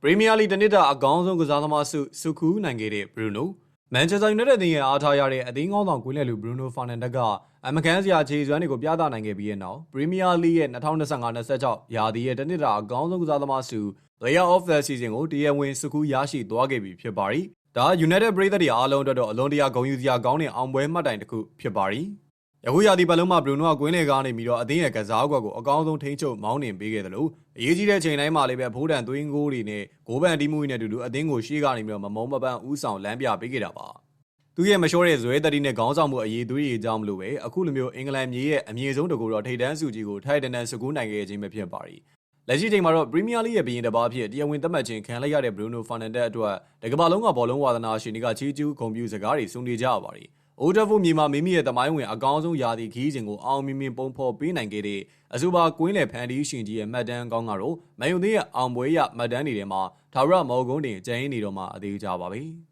ပရီးမီးယားလိတနှစ်တာအကောင်းဆုံးကစားသမားဆုခူးနိုင်ခဲ့တဲ့ဘရူနိုမန်ချက်စတာယူနိုက်တက်အသင်းရဲ့အားထားရတဲ့အသင်းကောင်းဆောင်ကွင်းလယ်လူဘရူနိုဖာနန်ဒက်ကအမကန်စရာခြေစွမ်းတွေကိုပြသနိုင်ခဲ့ပြီးတဲ့နောက်ပရီးမီးယားလိရဲ့2025-26ရာသီရဲ့တနှစ်တာအကောင်းဆုံးကစားသမားဆု Player of the Season ကိုတရားဝင်ဆုခူးရရှိသွားခဲ့ပြီဖြစ်ပါရီ။ဒါက United ပရိသတ်တွေအားလုံးအတွက်တော့အလွန်တရာဂုဏ်ယူစရာကောင်းတဲ့အောင်ပွဲမှတ်တိုင်တစ်ခုဖြစ်ပါရီ။ယခုရာသီပတ်လုံးမှာဘရူနိုကကွင်းလယ်ကားနေပြီးတော့အသင်းရဲ့ကစားကွက်ကိုအကောင်းဆုံးထိန်းချုပ်မောင်းနှင်ပေးခဲ့တယ်လို့အရေးကြီးတဲ့ချိန်တိုင်းမှာလည်းပဲဖိုးတန်သွင်းဂိုးတွေနဲ့ဂိုးပန်တီးမှုတွေနဲ့အတူတူအသင်းကိုရှေ့ကနေပြီးတော့မမုံမပန်းဦးဆောင်လမ်းပြပေးခဲ့တာပါ။သူရဲ့မလျှော့တဲ့ဇွဲတတိနဲ့ခေါင်းဆောင်မှုအရေးသွေးရည်ကြောင်းမလို့ပဲအခုလိုမျိုးအင်္ဂလန်မြေရဲ့အမြင့်ဆုံးတကူတော့ထိပ်တန်းစုကြီးကိုထိုက်တန်တန်ဆုကူးနိုင်ခဲ့ခြင်းပဲဖြစ်ပါရီ။လက်ရှိချိန်မှာတော့ပရီးမီးယားလိရဲ့ဘီရင်တစ်ပါးဖြစ်တရားဝင်သတ်မှတ်ခြင်းခံလိုက်ရတဲ့ဘရူနိုဖာနန်ဒက်အတွက်တကမ္ဘာလုံးကဘောလုံးဝါသနာရှင်တွေကချီးကျူးဂုဏ်ပြုစကားတွေစုံနေကြရပါရီ။အိုးတက်ဖို့မြေမှာမိမိရဲ့သမိုင်းဝင်အကောင်းဆုံးယာတီခီးစဉ်ကိုအောင်မြင်မြင်ပုံဖော်ပေးနိုင်ခဲ့တဲ့အဆိုပါကွင်းလယ်ဖန်တီးရှင်ကြီးရဲ့မှတ်တမ်းကောင်းကတော့မန်ယူသင်းရဲ့အောင်ပွဲရမှတ်တမ်းတွေထဲမှာထာဝရမော်ဂုံးတင်ကျင်းနေတော့မှအသေးကြပါပဲ။